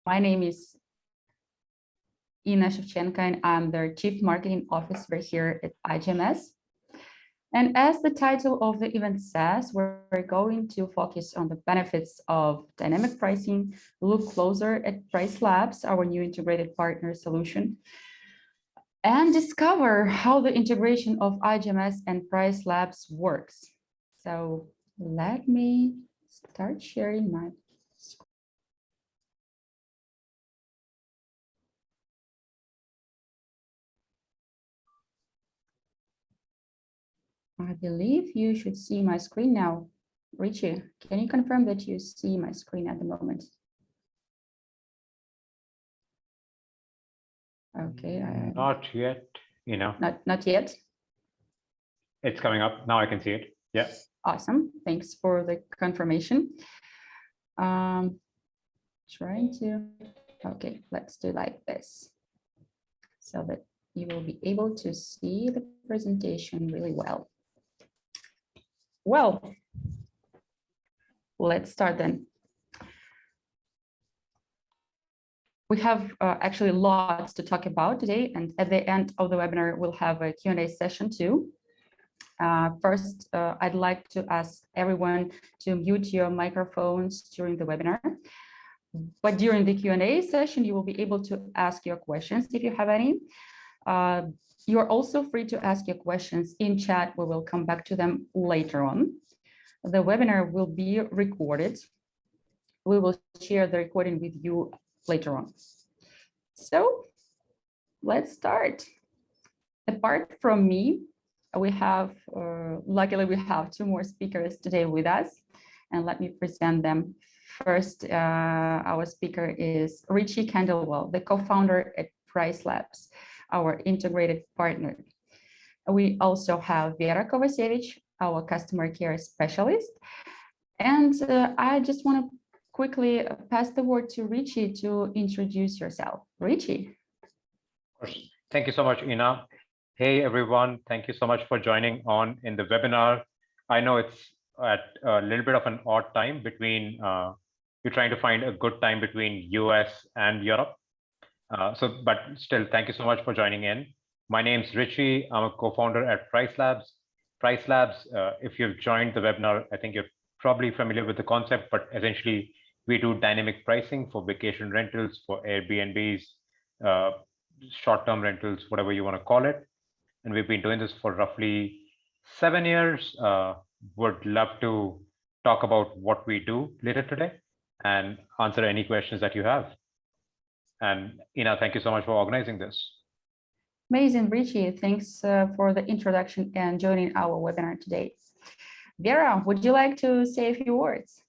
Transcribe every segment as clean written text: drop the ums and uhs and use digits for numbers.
My name is Ina Shevchenko, and I'm the Chief Marketing Officer here at iGMS. And as the title of the event says, we're going to focus on the benefits of dynamic pricing, look closer at Pricelabs, our new integrated partner solution, and discover how the integration of iGMS and Pricelabs works. So let me start sharing my screen. I believe you should see my screen now. Richie, can you confirm that you see my screen at the moment? Okay. Not yet, Not yet. It's coming up. Now I can see it. Yeah. Awesome. Thanks for the confirmation. Okay, let's do like this so that you will be able to see the presentation really well. Well, let's start then. We have actually lots to talk about today, and at the end of the webinar, we'll have a Q&A session too. First, I'd like to ask everyone to mute your microphones during the webinar. But during the Q&A session, you will be able to ask your questions if you have any. You are also free to ask your questions in chat. We will come back to them later on. The webinar will be recorded. We will share the recording with you later on. So let's start. Apart from me, we have, luckily we have two more speakers today with us, and let me present them. First, our speaker is Richie Candlewell, the co-founder at Pricelabs, our integrated partner. We also have Vera Kovacevic, our customer care specialist. And I just want to quickly pass the word to Richie to introduce yourself. Richie. Thank you so much, Ina. Hey, everyone. Thank you so much for joining on in the webinar. I know it's at a little bit of an odd time between, you're trying to find a good time between US and Europe. But still, thank you so much for joining in. My name's Richie. I'm a co-founder at Pricelabs. Pricelabs, if you've joined the webinar, I think you're probably familiar with the concept, but essentially we do dynamic pricing for vacation rentals, for Airbnbs, short-term rentals, whatever you want to call it. And we've been doing this for roughly 7 years. Would love to talk about what we do later today and answer any questions that you have. And Ina, thank you so much for organizing this. Amazing, Richie. Thanks for the introduction and joining our webinar today. Vera, would you like to say a few words?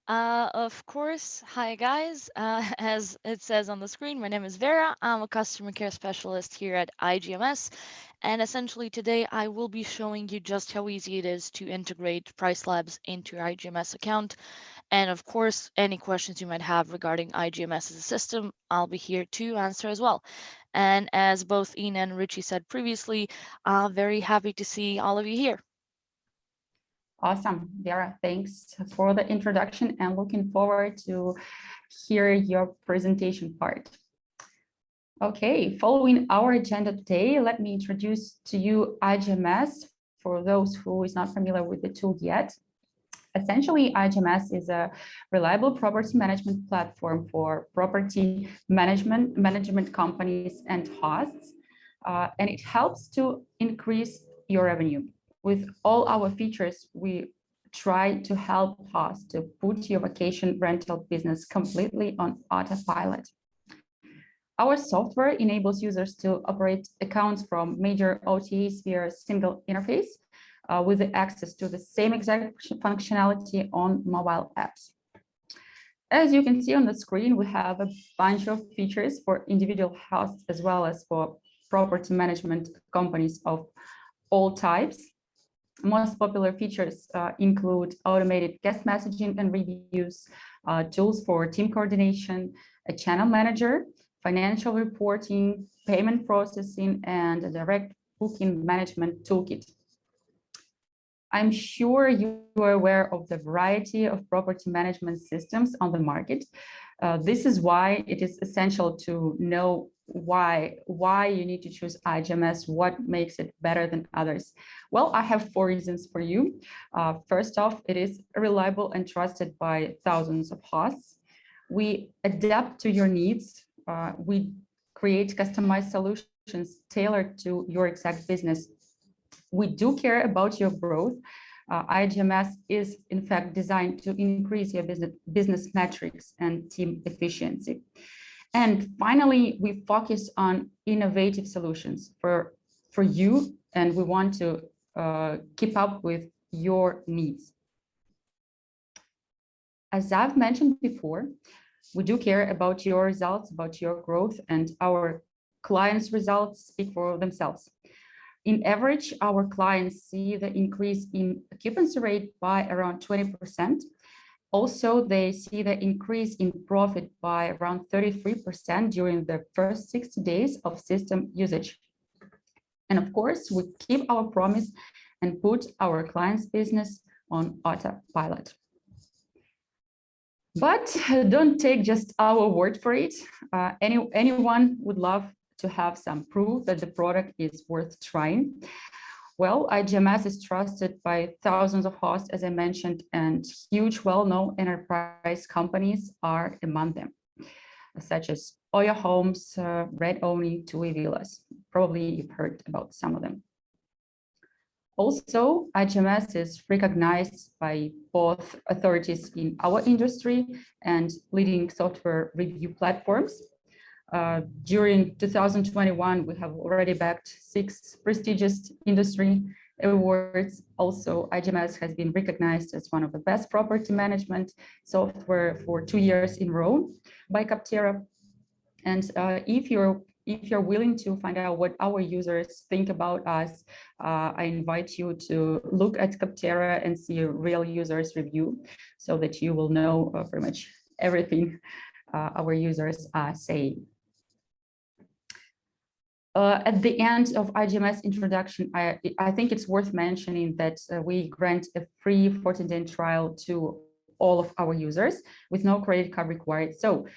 Of course. Hi, guys. As it says on the screen, my name is Vera. I'm a customer care specialist here at iGMS. And essentially today I will be showing you just how easy it is to integrate Pricelabs into your iGMS account. And of course, any questions you might have regarding iGMS as a system, I'll be here to answer as well. And as both Ina and Richie said previously, I'm very happy to see all of you here. Awesome, Vera, thanks for the introduction and looking forward to hear your presentation part. Okay, following our agenda today, let me introduce to you iGMS for those who is not familiar with the tool yet. Essentially, iGMS is a reliable property management platform for property management companies and hosts, and it helps to increase your revenue. With all our features, we try to help hosts to put your vacation rental business completely on autopilot. Our software enables users to operate accounts from major OTAs via a single interface with the access to the same exact functionality on mobile apps. As you can see on the screen, we have a bunch of features for individual hosts as well as for property management companies of all types. Most popular features include automated guest messaging and reviews, tools for team coordination, a channel manager, financial reporting, payment processing, and a direct booking management toolkit. I'm sure you are aware of the variety of property management systems on the market. This is why it is essential to know why you need to choose iGMS, what makes it better than others. Well, I have 4 reasons for you. First off, it is reliable and trusted by thousands of hosts. We adapt to your needs. We create customized solutions tailored to your exact business. We do care about your growth. iGMS is in fact designed to increase your business metrics and team efficiency. And finally, we focus on innovative solutions for you, and we want to keep up with your needs. As I've mentioned before, we do care about your results, about your growth, and our clients' results speak for themselves. In average, our clients see the increase in occupancy rate by around 20%. Also, they see the increase in profit by around 33% during the first 60 days of system usage. And of course, we keep our promise and put our clients' business on autopilot. But don't take just our word for it. Anyone would love to have some proof that the product is worth trying. Well, iGMS is trusted by thousands of hosts, as I mentioned, and huge, well-known enterprise companies are among them, such as Oya Homes, Red Oni, TUI Villas. Probably you've heard about some of them. Also, iGMS is recognized by both authorities in our industry and leading software review platforms. During 2021, we have already bagged 6 prestigious industry awards. Also, iGMS has been recognized as one of the best property management software for 2 years in a row by Capterra. And if you're willing to find out what our users think about us, I invite you to look at Capterra and see a real users review so that you will know pretty much everything our users are saying. At the end of iGMS introduction, I think it's worth mentioning that we grant a free 14-day trial to all of our users with no credit card required. So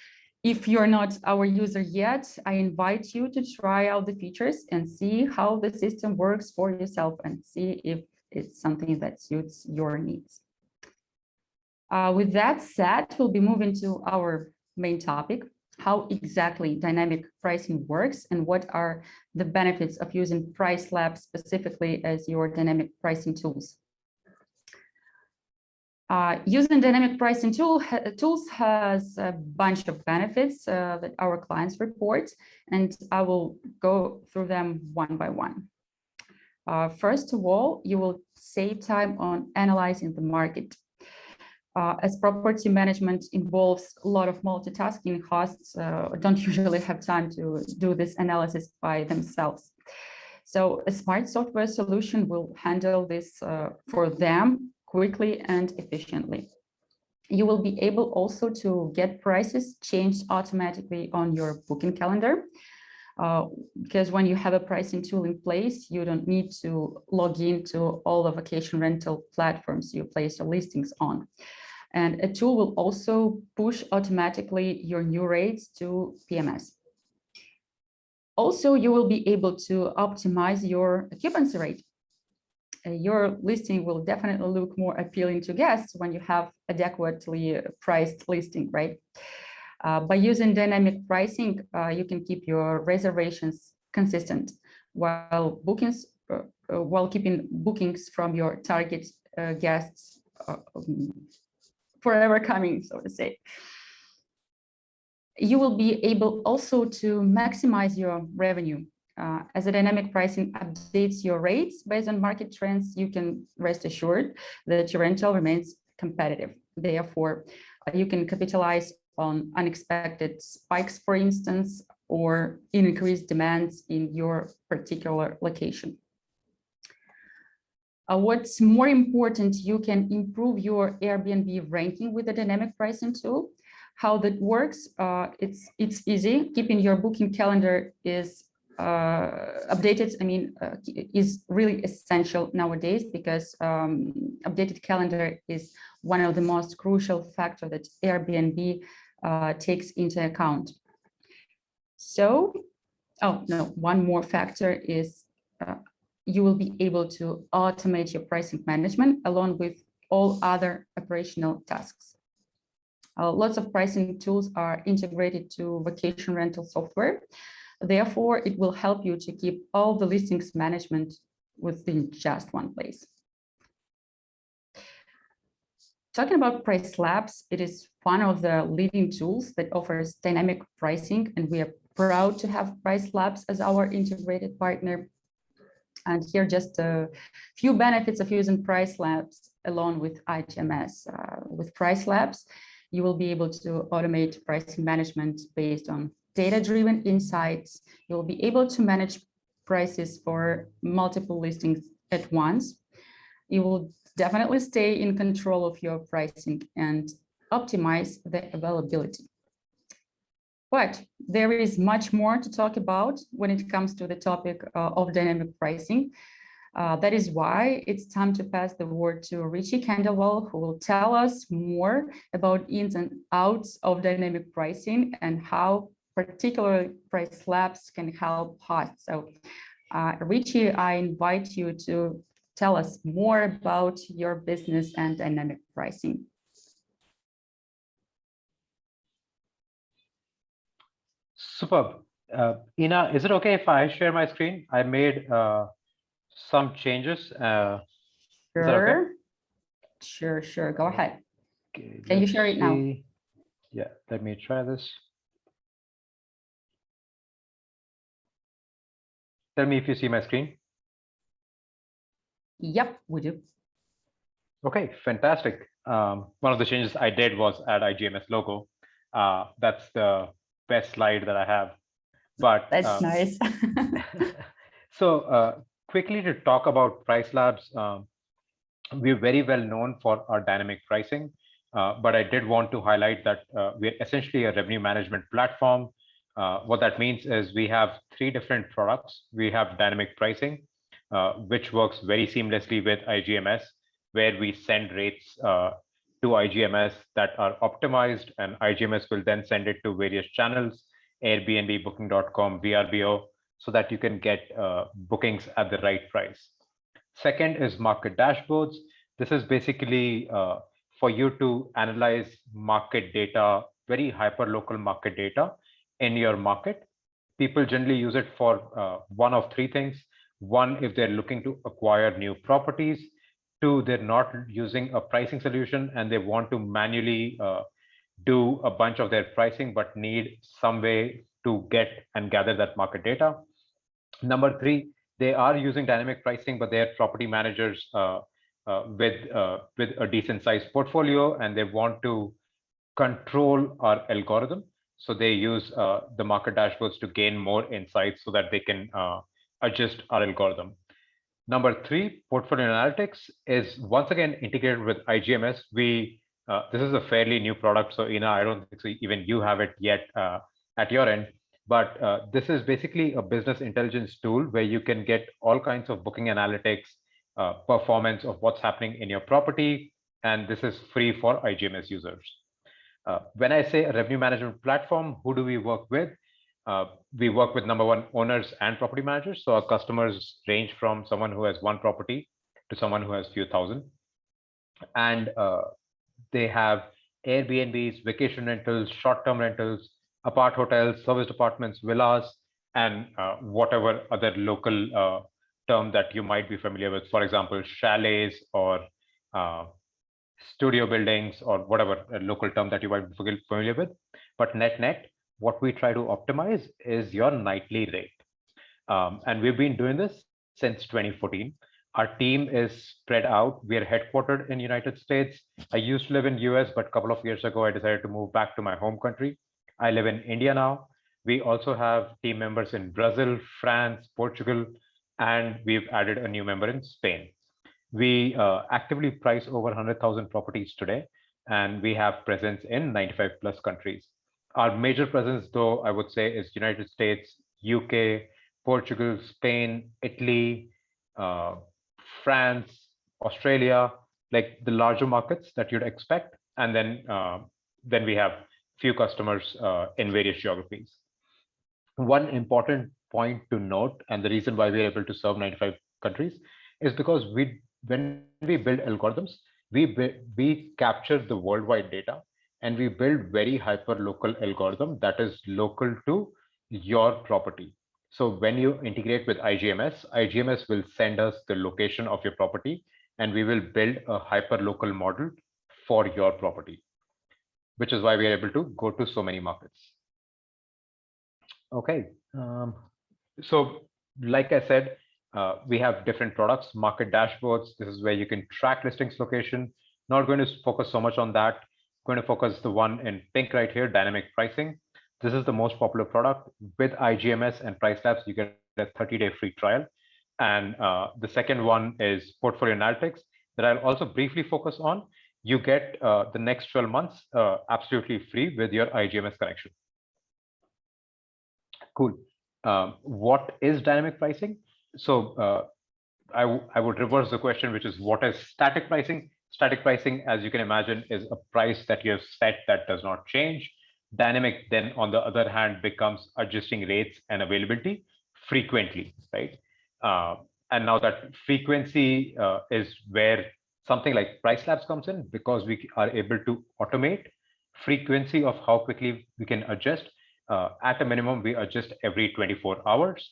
if you're not our user yet, I invite you to try out the features and see how the system works for yourself and see if it's something that suits your needs. With that said, we'll be moving to our main topic, how exactly dynamic pricing works and what are the benefits of using Pricelabs specifically as your dynamic pricing tools. Using dynamic pricing tools has a bunch of benefits that our clients report, and I will go through them one by one. First of all, you will save time on analyzing the market. As property management involves a lot of multitasking, hosts don't usually have time to do this analysis by themselves. So a smart software solution will handle this for them quickly and efficiently. You will be able also to get prices changed automatically on your booking calendar. Because when you have a pricing tool in place, you don't need to log into all the vacation rental platforms you place your listings on. And a tool will also push automatically your new rates to PMS. Also, you will be able to optimize your occupancy rate. Your listing will definitely look more appealing to guests when you have adequately priced listing, right? By using dynamic pricing, you can keep your reservations consistent while keeping bookings from your target guests forever coming, so to say. You will be able also to maximize your revenue. As a dynamic pricing updates your rates based on market trends, you can rest assured that your rental remains competitive. Therefore, you can capitalize on unexpected spikes, for instance, or increased demands in your particular location. What's more important, you can improve your Airbnb ranking with the dynamic pricing tool. How that works, it's easy. Keeping your booking calendar is updated, is really essential nowadays, because updated calendar is one of the most crucial factors that Airbnb takes into account. So, oh no, one more factor is you will be able to automate your pricing management along with all other operational tasks. Lots of pricing tools are integrated to vacation rental software. Therefore, it will help you to keep all the listings management within just one place. Talking about Pricelabs, it is one of the leading tools that offers dynamic pricing, and we are proud to have Pricelabs as our integrated partner. And here just a few benefits of using Pricelabs along with iGMS. With Pricelabs, you will be able to automate pricing management based on data-driven insights. You'll be able to manage prices for multiple listings at once. You will definitely stay in control of your pricing and optimize the availability. But there is much more to talk about when it comes to the topic of dynamic pricing. That is why it's time to pass the word to Richie Candelwell, who will tell us more about ins and outs of dynamic pricing and how particular Pricelabs can help hosts. So Richie, I invite you to tell us more about your business and dynamic pricing. Superb. Ina, is it okay if I share my screen? I made some changes. Sure. Is that okay? Sure. Go ahead. Okay, can you share it now? Yeah, let me try this. Tell me if you see my screen. Yep, we do. Okay, fantastic. One of the changes I did was add iGMS logo. That's the best slide that I have. But that's nice. So quickly to talk about Pricelabs, we're very well known for our dynamic pricing, but I did want to highlight that we're essentially a revenue management platform. What that means is we have 3 different products. We have dynamic pricing, which works very seamlessly with iGMS, where we send rates to iGMS that are optimized, and iGMS will then send it to various channels, Airbnb, Booking.com, VRBO, so that you can get bookings at the right price. Second is market dashboards. This is basically for you to analyze market data, very hyper-local market data in your market. People generally use it for one of 3 things. 1, if they're looking to acquire new properties. 2, they're not using a pricing solution and they want to manually do a bunch of their pricing, but need some way to get and gather that market data. Number 3, they are using dynamic pricing, but they're property managers with a decent sized portfolio, and they want to control our algorithm. So they use the market dashboards to gain more insights so that they can adjust our algorithm. Number 3, portfolio analytics is once again integrated with iGMS. This is a fairly new product, so Ina, I don't think so even you have it yet at your end. But this is basically a business intelligence tool where you can get all kinds of booking analytics, performance of what's happening in your property, and this is free for iGMS users. When I say a revenue management platform, who do we work with? We work with number 1, owners and property managers. So our customers range from someone who has 1 property to someone who has few thousand. And they have Airbnbs, vacation rentals, short-term rentals, apart hotels, serviced apartments, villas, and whatever other local term that you might be familiar with. For example, chalets or studio buildings or whatever local term that you might be familiar with. But net, what we try to optimize is your nightly rate. And we've been doing this since 2014. Our team is spread out. We are headquartered in United States. I used to live in US, but a couple of years ago, I decided to move back to my home country. I live in India now. We also have team members in Brazil, France, Portugal, and we've added a new member in Spain. We actively price over 100,000 properties today, and we have presence in 95 plus countries. Our major presence, though, I would say, is United States, UK, Portugal, Spain, Italy, France, Australia, like the larger markets that you'd expect. And then we have few customers in various geographies. One important point to note, and the reason why we're able to serve 95 countries, is because when we build algorithms, we capture the worldwide data, and we build very hyper local algorithm that is local to your property. So when you integrate with iGMS, iGMS will send us the location of your property, and we will build a hyper local model for your property, which is why we are able to go to so many markets. Okay. So like I said, we have different products, market dashboards. This is where you can track listings location. Not going to focus so much on that. Going to focus the one in pink right here, dynamic pricing. This is the most popular product. With iGMS and Pricelabs, you get a 30-day free trial. And the second one is portfolio analytics that I'll also briefly focus on. You get the next 12 months absolutely free with your iGMS connection. Cool. What is dynamic pricing? So I would reverse the question, which is what is static pricing? Static pricing, as you can imagine, is a price that you have set that does not change. Dynamic then, on the other hand, becomes adjusting rates and availability frequently, right? And now that frequency is where something like Pricelabs comes in, because we are able to automate frequency of how quickly we can adjust. At a minimum, we adjust every 24 hours.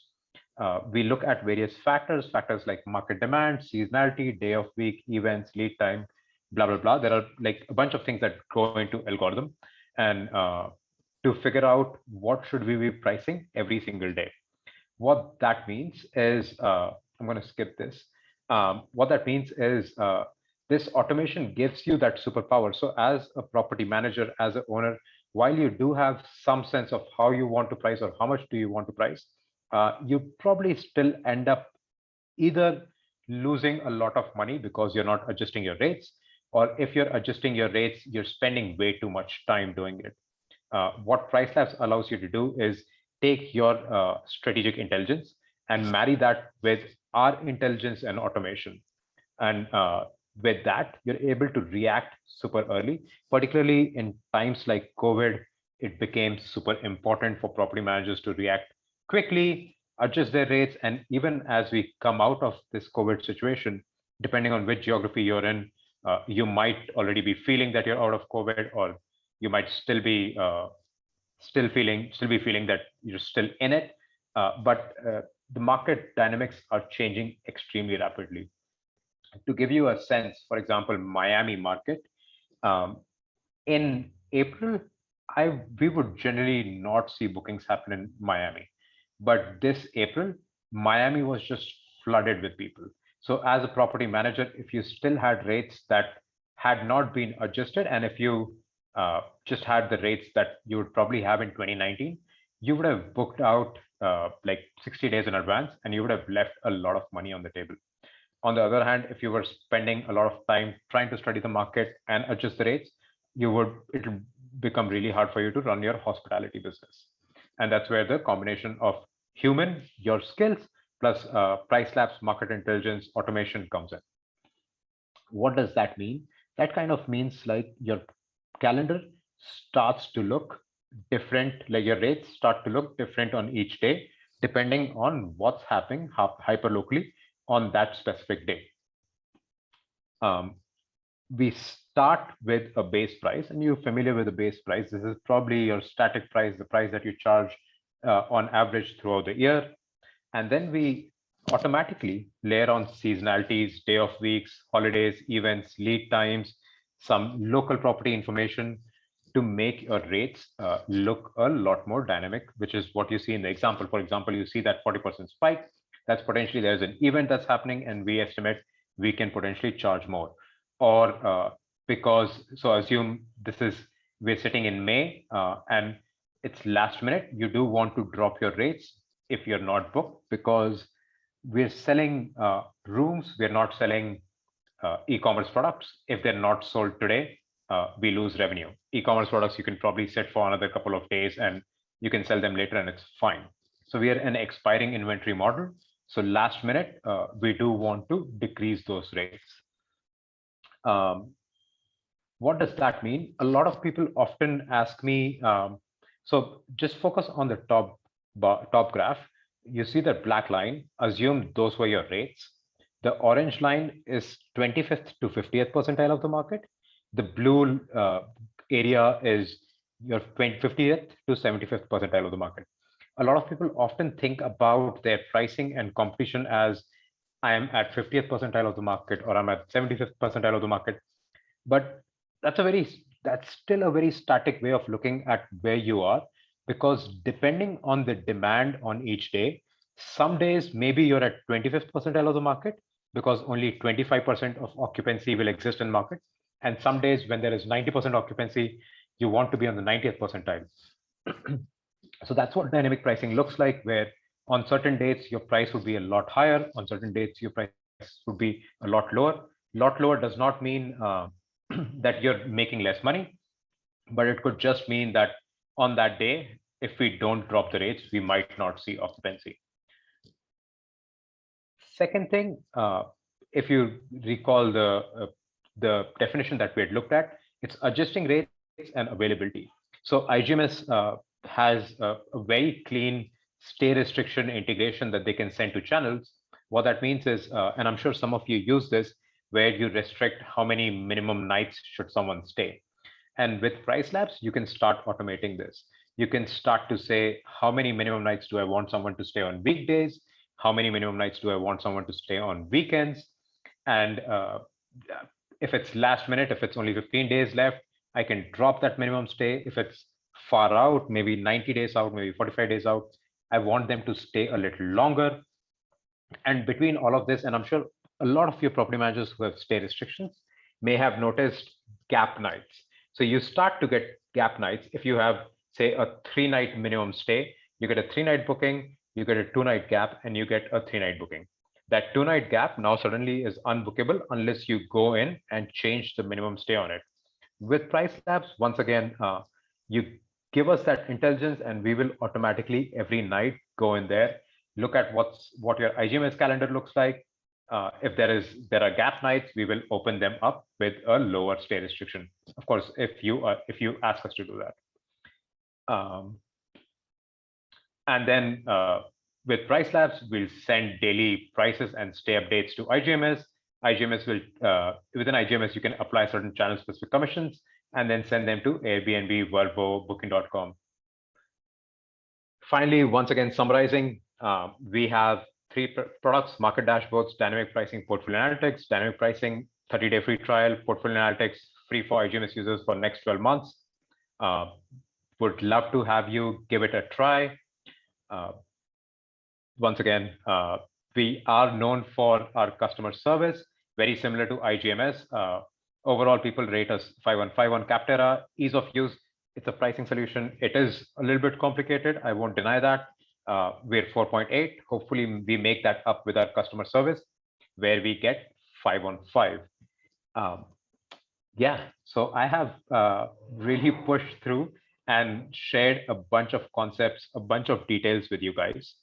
We look at various factors like market demand, seasonality, day of week, events, lead time, blah, blah, blah. There are like a bunch of things that go into algorithm. And to figure out what should we be pricing every single day. What that means is, I'm going to skip this. What that means is this automation gives you that superpower. So as a property manager, as an owner, while you do have some sense of how you want to price or how much do you want to price, you probably still end up either losing a lot of money because you're not adjusting your rates, or if you're adjusting your rates, you're spending way too much time doing it. What Pricelabs allows you to do is take your strategic intelligence and marry that with our intelligence and automation. And with that, you're able to react super early, particularly in times like COVID. It became super important for property managers to react quickly, adjust their rates. And even as we come out of this COVID situation, depending on which geography you're in, you might already be feeling that you're out of COVID, or you might still be feeling that you're still in it. But the market dynamics are changing extremely rapidly. To give you a sense, for example, Miami market, in April, we would generally not see bookings happen in Miami. But this April, Miami was just flooded with people. So as a property manager, if you still had rates that had not been adjusted, and if you just had the rates that you would probably have in 2019, you would have booked out like 60 days in advance, and you would have left a lot of money on the table. On the other hand, if you were spending a lot of time trying to study the market and adjust the rates, it'll become really hard for you to run your hospitality business. And that's where the combination of human, your skills, plus Pricelabs, market intelligence, automation comes in. What does that mean? That kind of means like your calendar starts to look different, like your rates start to look different on each day, depending on what's happening hyper locally on that specific day. We start with a base price, and you're familiar with the base price. This is probably your static price, the price that you charge on average throughout the year. And then we automatically layer on seasonalities, day of weeks, holidays, events, lead times, some local property information to make your rates look a lot more dynamic, which is what you see in the example. For example, you see that 40% spike. That's potentially there's an event that's happening, and we estimate we can potentially charge more. Or so assume we're sitting in May and it's last minute, you do want to drop your rates if you're not booked, because we're selling rooms, we're not selling e-commerce products. If they're not sold today, we lose revenue. E-commerce products, you can probably sit for another couple of days and you can sell them later and it's fine. So we are an expiring inventory model. So last minute, we do want to decrease those rates. What does that mean? A lot of people often ask me, so just focus on the top graph. You see the black line, assume those were your rates. The orange line is 25th to 50th percentile of the market. The blue area is your 50th to 75th percentile of the market. A lot of people often think about their pricing and competition as I am at 50th percentile of the market or I'm at 75th percentile of the market. But that's still a very static way of looking at where you are, because depending on the demand on each day, some days maybe you're at 25th percentile of the market because only 25% of occupancy will exist in market. And some days when there is 90% occupancy, you want to be on the 90th percentile. So that's what dynamic pricing looks like, where on certain dates, your price would be a lot higher. On certain dates, your price would be a lot lower. Lot lower does not mean that you're making less money, but it could just mean that on that day, if we don't drop the rates, we might not see occupancy. Second thing, if you recall the definition that we had looked at, it's adjusting rates and availability. So iGMS has a very clean stay restriction integration that they can send to channels. What that means is, and I'm sure some of you use this, where you restrict how many minimum nights should someone stay. And with Pricelabs, you can start automating this. You can start to say, how many minimum nights do I want someone to stay on weekdays? How many minimum nights do I want someone to stay on weekends? And if it's last minute, if it's only 15 days left, I can drop that minimum stay. If it's far out, maybe 90 days out, maybe 45 days out, I want them to stay a little longer. And between all of this, and I'm sure a lot of your property managers who have stay restrictions may have noticed gap nights. So you start to get gap nights. If you have, say, a 3-night minimum stay, you get a 3-night booking, you get a 2-night gap, and you get a 3-night booking. That 2-night gap now suddenly is unbookable unless you go in and change the minimum stay on it. With Pricelabs, once again, you give us that intelligence and we will automatically every night go in there, look at what your iGMS calendar looks like. If there are gap nights, we will open them up with a lower stay restriction. Of course, if you ask us to do that. And then with Pricelabs, we'll send daily prices and stay updates to iGMS. iGMS will within iGMS you can apply certain channel specific commissions and then send them to Airbnb, Vrbo, Booking.com. Finally, once again summarizing, we have 3 products: market dashboards, dynamic pricing, portfolio analytics. Dynamic pricing, 30-day free trial; portfolio analytics, free for iGMS users for next 12 months. Would love to have you give it a try. Once again, we are known for our customer service, very similar to iGMS. Overall, people rate us 5/5 on Capterra. Ease of use, it's a pricing solution. It is a little bit complicated, I won't deny that. We're 4.8. Hopefully, we make that up with our customer service, where we get 5/5. Yeah, so I have really pushed through and shared a bunch of concepts, a bunch of details with you guys.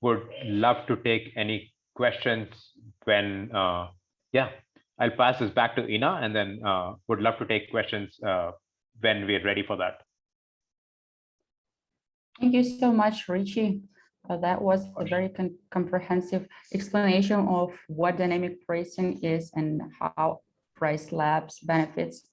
Would love to take any questions when, yeah, I'll pass this back to Ina, and then would love to take questions when we're ready for that. Thank you so much, Richie. That was a very comprehensive explanation of what dynamic pricing is and how Pricelabs benefits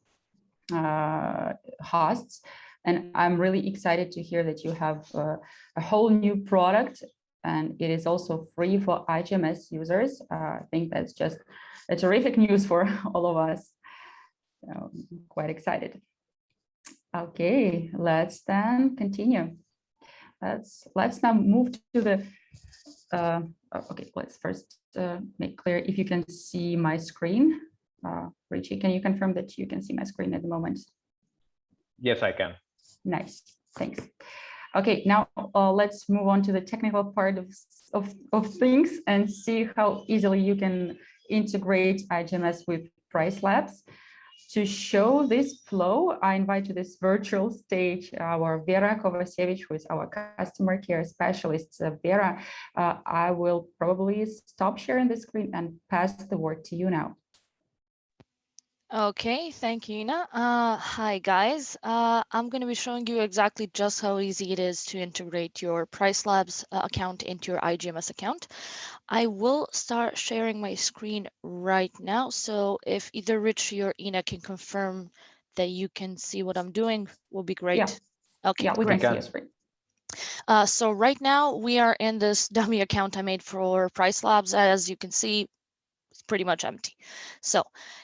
hosts. And I'm really excited to hear that you have a whole new product, and it is also free for iGMS users. I think that's just a terrific news for all of us. So, quite excited. Okay, let's then continue. Let's now move to the, okay, let's first make clear if you can see my screen. Richie, can you confirm that you can see my screen at the moment? Yes, I can. Nice, thanks. Okay, now let's move on to the technical part of things and see how easily you can integrate iGMS with Pricelabs. To show this flow, I invite to this virtual stage our Vera Kovacevic, who is our customer care specialist. Vera, I will probably stop sharing the screen and pass the word to you now. Okay, thank you, Ina. Hi, guys. I'm going to be showing you exactly just how easy it is to integrate your Pricelabs account into your iGMS account. I will start sharing my screen right now. So if either Richie or Ina can confirm that you can see what I'm doing, will be great. Yeah. Okay, yeah, we great. can see your screen. So right now we are in this dummy account I made for Pricelabs. As you can see, it's pretty much empty. So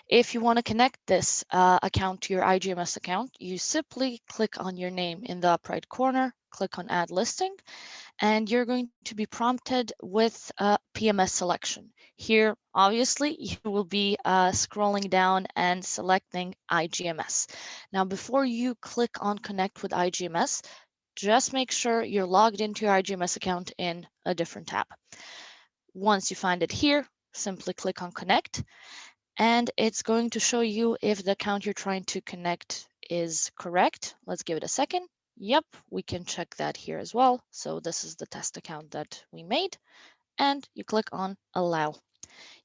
if you want to connect this account to your iGMS account, you simply click on your name in the upper right corner, click on Add Listing, and you're going to be prompted with a PMS selection. Here, obviously, you will be scrolling down and selecting iGMS. Now, before you click on Connect with iGMS, just make sure you're logged into your iGMS account in a different tab. Once you find it here, simply click on Connect, and it's going to show you if the account you're trying to connect is correct. Let's give it a second. Yep, we can check that here as well. So this is the test account that we made, and you click on Allow.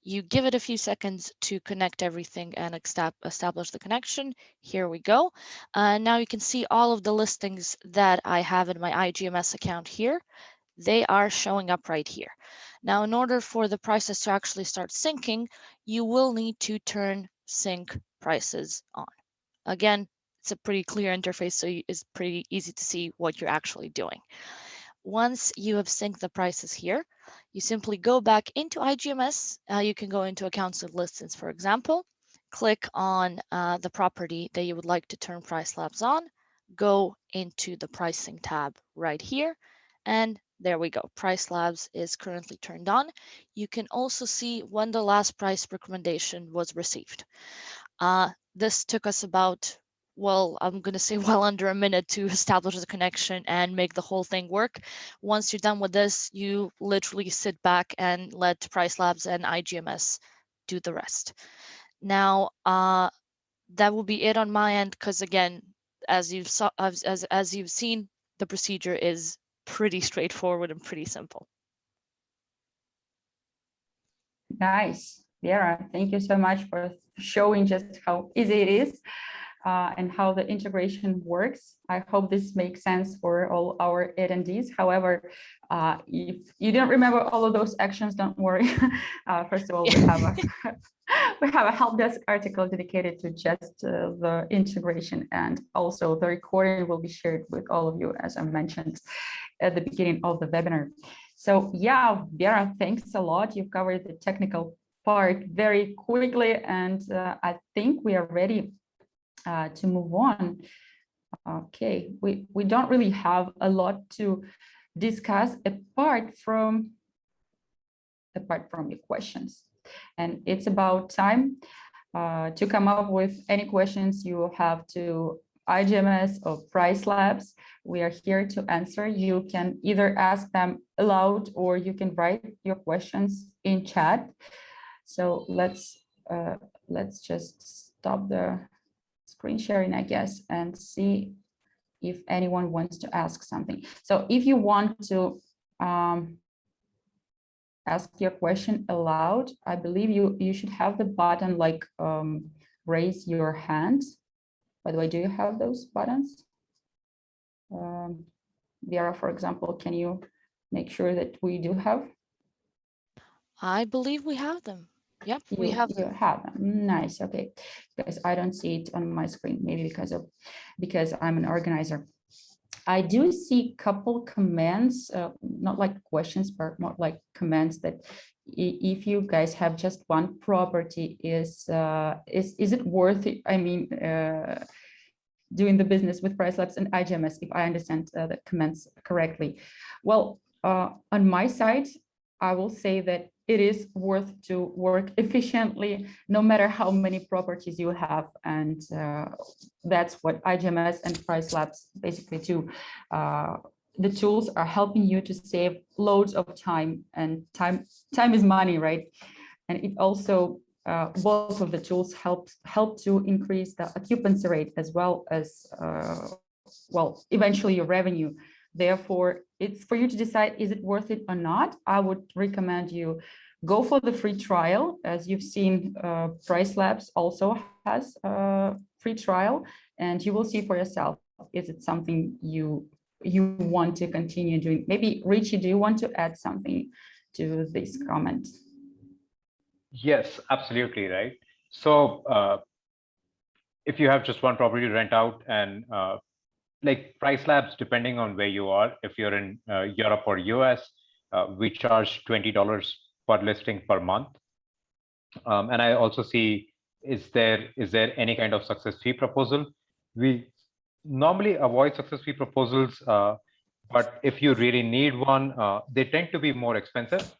You give it a few seconds to connect everything and establish the connection. Here we go. Now you can see all of the listings that I have in my iGMS account here. They are showing up right here. Now, in order for the prices to actually start syncing, you will need to turn sync prices on. Again, it's a pretty clear interface, so it's pretty easy to see what you're actually doing. Once you have synced the prices here, you simply go back into iGMS. You can go into accounts and listings, for example, click on the property that you would like to turn Pricelabs on, go into the pricing tab right here, and there we go. Pricelabs is currently turned on. You can also see when the last price recommendation was received. This took us about, well, I'm going to say well under a minute to establish the connection and make the whole thing work. Once you're done with this, you literally sit back and let Pricelabs and iGMS do the rest. Now, that will be it on my end, because again, as you've seen, the procedure is pretty straightforward and pretty simple. Nice, Vera. Thank you so much for showing just how easy it is and how the integration works. I hope this makes sense for all our attendees. However, if you didn't remember all of those actions, don't worry. First of all, we have a help desk article dedicated to just the integration, and also the recording will be shared with all of you, as I mentioned at the beginning of the webinar. So yeah, Vera, thanks a lot. You've covered the technical part very quickly, and I think we are ready to move on. Okay, we don't really have a lot to discuss apart from your questions, and it's about time to come up with any questions you have to iGMS or Pricelabs. We are here to answer. You can either ask them aloud or you can write your questions in chat. So let's just stop the screen sharing, I guess, and see if anyone wants to ask something. So if you want to ask your question aloud, I believe you should have the button like raise your hand. By the way, do you have those buttons? Vera, for example, can you make sure that we do have? I believe we have them. Yep, we have them. You have them. Nice. Okay, because I don't see it on my screen. Maybe because I'm an organizer. I do see a couple comments, not like questions, but more like comments that if you guys have just one property, is it worth it? I mean, doing the business with Pricelabs and iGMS, if I understand the comments correctly. Well, on my side, I will say that it is worth to work efficiently, no matter how many properties you have. And that's what iGMS and Pricelabs basically do. The tools are helping you to save loads of time, and time is money, right? And it also both of the tools help to increase the occupancy rate as well as, well, eventually your revenue. Therefore, it's for you to decide, is it worth it or not? I would recommend you go for the free trial. As you've seen, Pricelabs also has a free trial, and you will see for yourself, is it something you want to continue doing? Maybe Richie, do you want to add something to this comment? Yes, absolutely, right. So if you have just one property to rent out, and like Pricelabs, depending on where you are, if you're in Europe or US, we charge $20 per listing per month. And I also see, is there any kind of success fee proposal? We normally avoid success fee proposals, but if you really need one, they tend to be more expensive.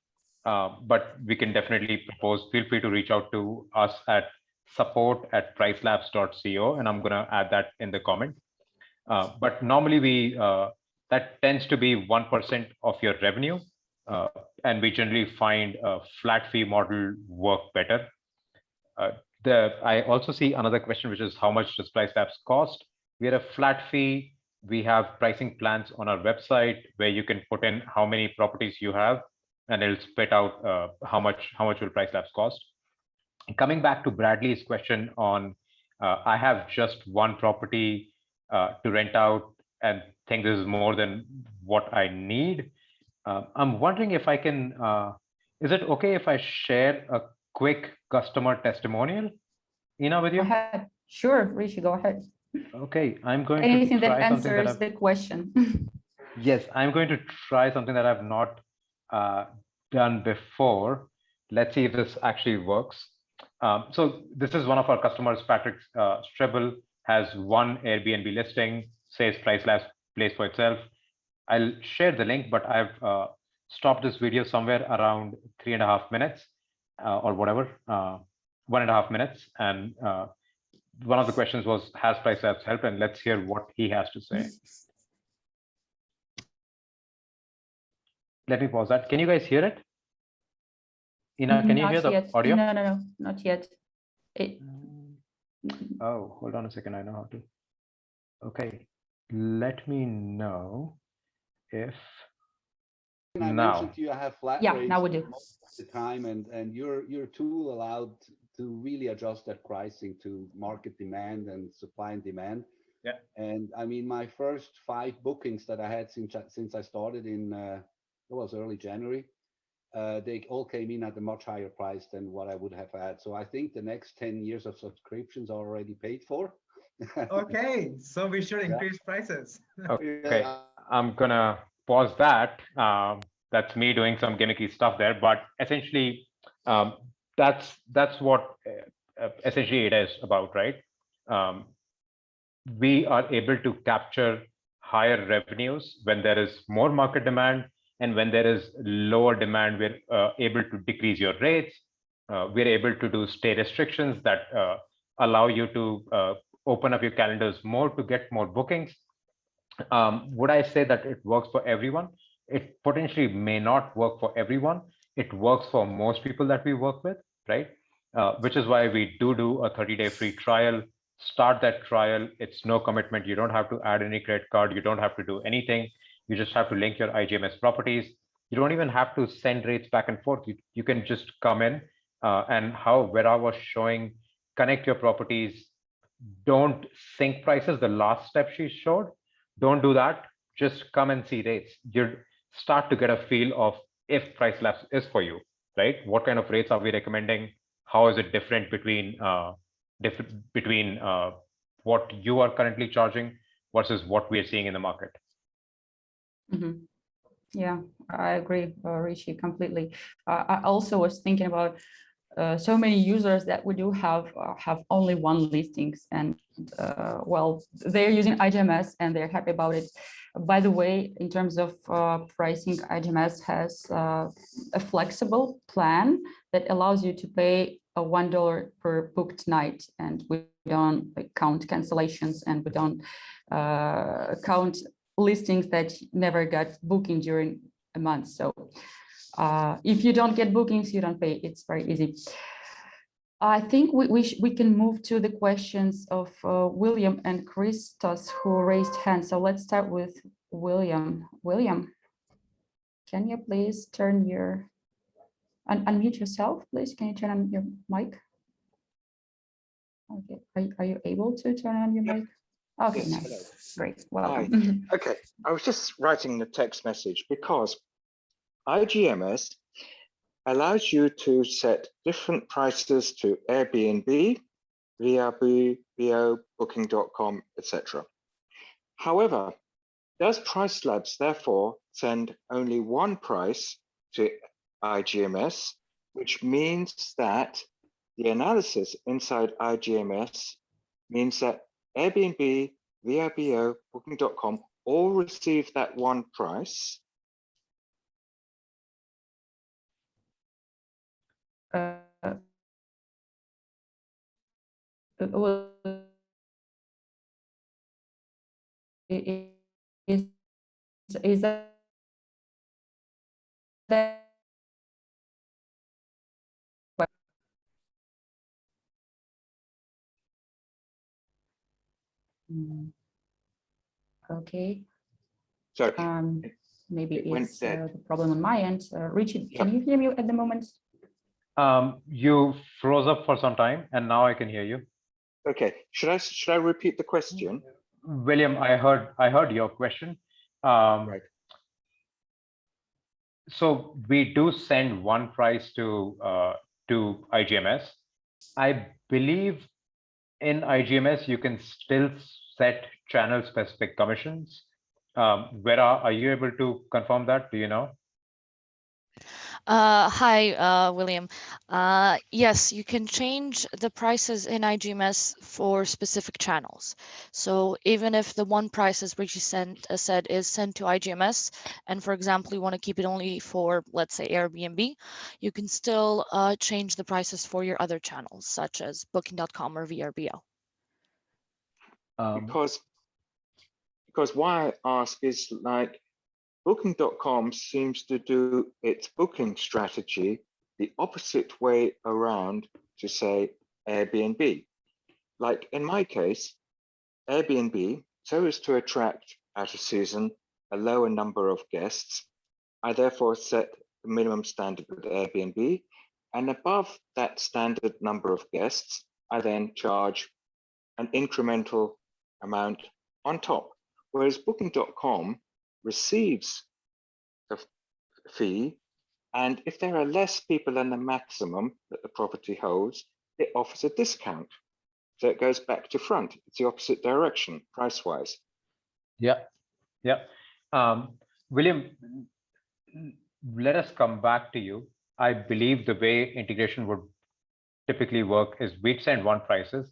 But we can definitely propose. Feel free to reach out to us at support@pricelabs.co, and I'm going to add that in the comment. But normally that tends to be 1% of your revenue, and we generally find a flat fee model work better. I also see another question, which is how much does Pricelabs cost? We are a flat fee. We have pricing plans on our website where you can put in how many properties you have, and it'll spit out how much will Pricelabs cost. Coming back to Bradley's question on, I have just one property to rent out and think this is more than what I need. I'm wondering if I can, is it okay if I share a quick customer testimonial, Ina, with you? Go ahead. Sure, Rishi, go ahead. Okay, I'm going Anything to try that something answers the question. Yes, I'm going to try something that I've not done before. Let's see if this actually works. So this is one of our customers, Patrick Strebel, has one Airbnb listing, says Pricelabs pays for itself. I'll share the link, but I've stopped this video somewhere around 3.5 minutes or whatever, 1.5 minutes. And one of the questions was, has Pricelabs helped? And let's hear what he has to say. Let me pause that. Can you guys hear it? Ina, can you hear the audio? No, not yet. Oh, hold on a second. I know how to. Okay, let me know if I mentioned to you, I have flat rates now we do. most of the time, and your tool allowed to really adjust that pricing to market demand and supply and demand. Yeah. And I mean, my first 5 bookings that I had since I started in it was early January, they all came in at a much higher price than what I would have had. So I think the next 10 years of subscriptions are already paid for. Okay, so we should increase prices. Okay, I'm gonna pause that. That's me doing some gimmicky stuff there, but essentially, that's what essentially it is about, right? We are able to capture higher revenues when there is more market demand, and when there is lower demand, we're able to decrease your rates. We're able to do stay restrictions that allow you to open up your calendars more to get more bookings. Would I say that it works for everyone? It potentially may not work for everyone. It works for most people that we work with, right? Which is why we do a 30-day free trial. Start that trial. It's no commitment. You don't have to add any credit card. You don't have to do anything. You just have to link your iGMS properties. You don't even have to send rates back and forth. You can just come in and where I was showing, connect your properties. Don't sync prices. The last step she showed, don't do that. Just come and see rates. You start to get a feel of if Pricelabs is for you, right? What kind of rates are we recommending? How is it different between what you are currently charging versus what we are seeing in the market? Mm-hmm. Yeah, I agree, Rishi, completely. I also was thinking about so many users that we do have only one listings, and well, they're using iGMS and they're happy about it. By the way, in terms of pricing, iGMS has a flexible plan that allows you to pay $1 per booked night, and we don't count cancellations, and we don't count listings that never got booking during a month. So if you don't get bookings, you don't pay. It's very easy. I think we can move to the questions of William and Christos who raised hands. So let's start with William. William, can you please turn your, unmute yourself, please? Can you turn on your mic? Okay, are you able to turn on your mic? Okay, Yes, nice, hello. great, welcome. Okay, I was just writing the text message because iGMS allows you to set different prices to Airbnb, VRBO, Booking.com, etc. However, does Pricelabs therefore send only one price to iGMS, which means that the analysis inside iGMS means that Airbnb, VRBO, Booking.com all receive that one price? Well, is that okay? So Maybe it went it's dead. the problem on my end. Richard, can you hear me at the moment? You froze up for some time, and now I can hear you. Okay, should I repeat the question? William, I heard your question. Right. So we do send one price to iGMS. I believe in iGMS you can still set channel specific commissions. Vera, are you able to confirm that? Do you know? Hi, William. Yes, you can change the prices in iGMS for specific channels. So even if the one price, as Richie said, is sent to iGMS, and for example, you want to keep it only for, let's say, Airbnb, you can still change the prices for your other channels, such as Booking.com or VRBO. Because why I ask is like, Booking.com seems to do its booking strategy the opposite way around to, say, Airbnb. Like in my case, Airbnb, so as to attract out of season a lower number of guests, I therefore set the minimum standard with Airbnb, and above that standard number of guests, I then charge an incremental amount on top. Whereas Booking.com receives the fee, and if there are less people than the maximum that the property holds, it offers a discount. So it goes back to front. It's the opposite direction, price-wise. Yeah. William, let us come back to you. I believe the way integration would typically work is we'd send one prices,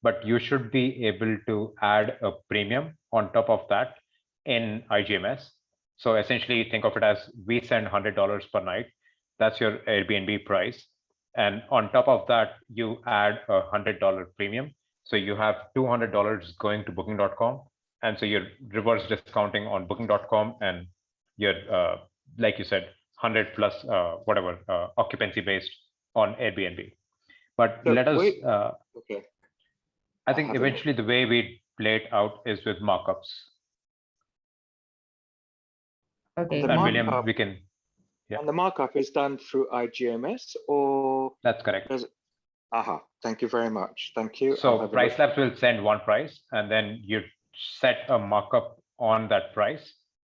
but you should be able to add a premium on top of that in iGMS. So essentially think of it as we send $100 per night. That's your Airbnb price. And on top of that, you add a $100 premium. So you have $200 going to Booking.com. And so you're reverse discounting on Booking.com, and you're, like you said, 100 plus whatever occupancy based on Airbnb. But So let us, okay. I think eventually the way we play it out is with markups. Okay. And William, we can. Yeah. And the markup is done through iGMS, or? That's correct. Aha, thank you very much. Thank you. So Pricelabs will send one price, and then you set a markup on that price.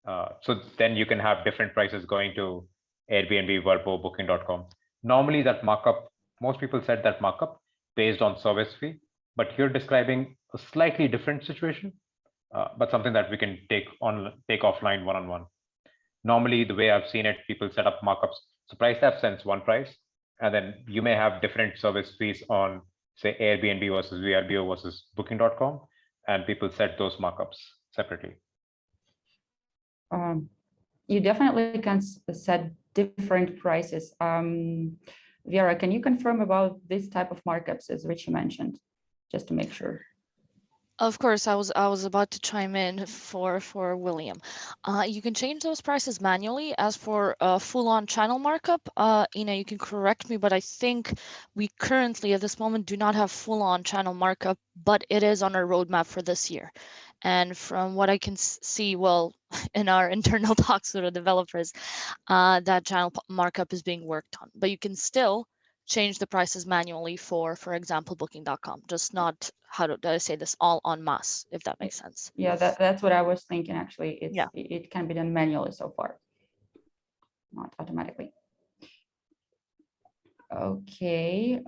So then you can have different prices going to Airbnb, Vrbo, Booking.com. Normally that markup, most people set that markup based on service fee, but you're describing a slightly different situation, but something that we can take offline one-on-one. Normally, the way I've seen it, people set up markups. So Pricelabs sends one price, and then you may have different service fees on, say, Airbnb versus VRBO versus Booking.com, and people set those markups separately. You definitely can set different prices. Vera, can you confirm about this type of markups as Richie mentioned, just to make sure? Of course, I was about to chime in for William. You can change those prices manually. As for full-on channel markup, you can correct me, but I think we currently at this moment do not have full-on channel markup, but it is on our roadmap for this year. And from what I can see, well, in our internal talks with the developers, that channel markup is being worked on. But you can still change the prices manually for example, booking.com, just not, how do I say this, all en masse, if that makes sense. Yeah, that's what I was thinking, actually. Yeah. It can be done manually so far, not automatically. Okay,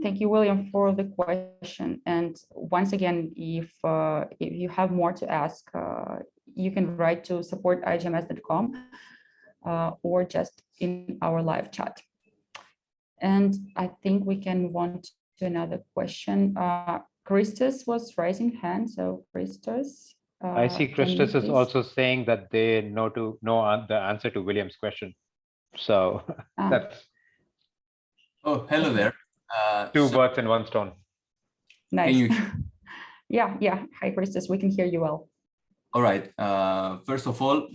thank you, William, for the question. And once again, if you have more to ask, you can write to support@igms.com or just in our live chat. And I think we can move on to another question. Christus was raising hand, so Christus. I see can you Christus is please- also saying that they know the answer to William's question. So that's Oh, hello there. two birds in one stone. Nice. you- Yeah. Hi, Christus. We can hear you well. All right. First of all,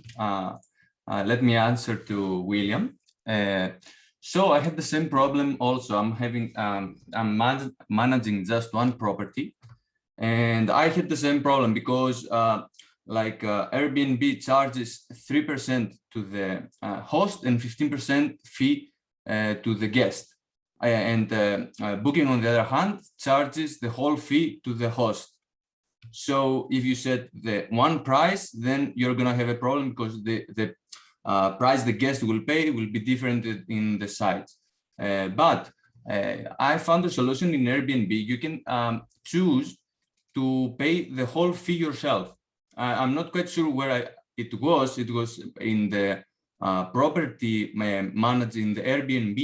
let me answer to William. So I have the same problem also. I'm managing just one property, and I had the same problem because Airbnb charges 3% to the host and 15% fee to the guest. And Booking, on the other hand, charges the whole fee to the host. So if you set the one price, then you're going to have a problem because the price the guest will pay will be different in the sites. But I found a solution in Airbnb. You can choose to pay the whole fee yourself. I'm not quite sure where it was. It was in the property managing the Airbnb.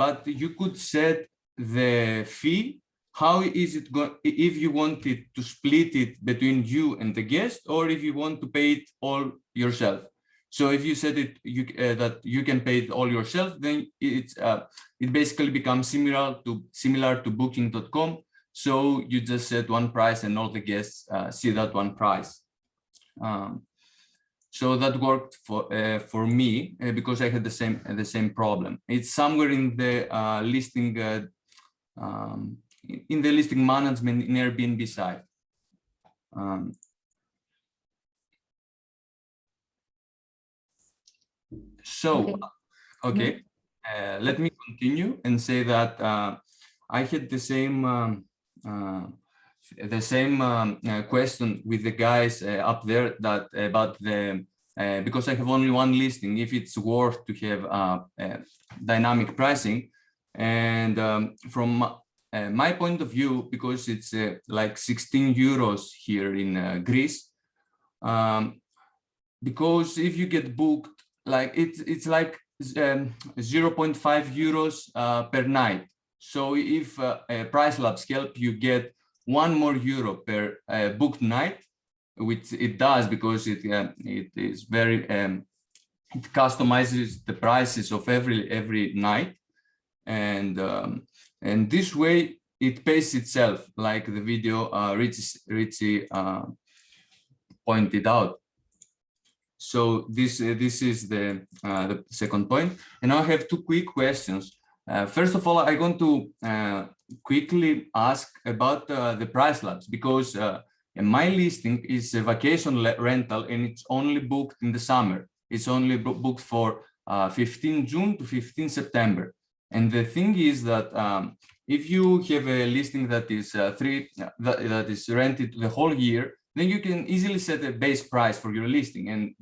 But you could set the fee. How is it going if you wanted to split it between you and the guest, or if you want to pay it all yourself? So if you set it that you can pay it all yourself, then it basically becomes similar to Booking.com. So you just set one price and all the guests see that one price. So that worked for me because I had the same problem. It's somewhere in the listing management in Airbnb side. Okay. Let me continue and say that I had the same question with the guys up there that about the because I have only one listing, if it's worth to have dynamic pricing. And from my point of view, because it's like 16 euros here in Greece, because if you get booked, like it's like 0.5 euros per night. So if Pricelabs help you get €1 per booked night, which it does because it is very it customizes the prices of every night, and this way it pays itself, like the video Richie pointed out. So this is the second point. And now I have two quick questions. First of all, I want to quickly ask about the Pricelabs, because my listing is a vacation rental and it's only booked in the summer. It's only booked for 15 June to 15 September. And the thing is that if you have a listing that is that is rented the whole year, then you can easily set a base price for your listing, and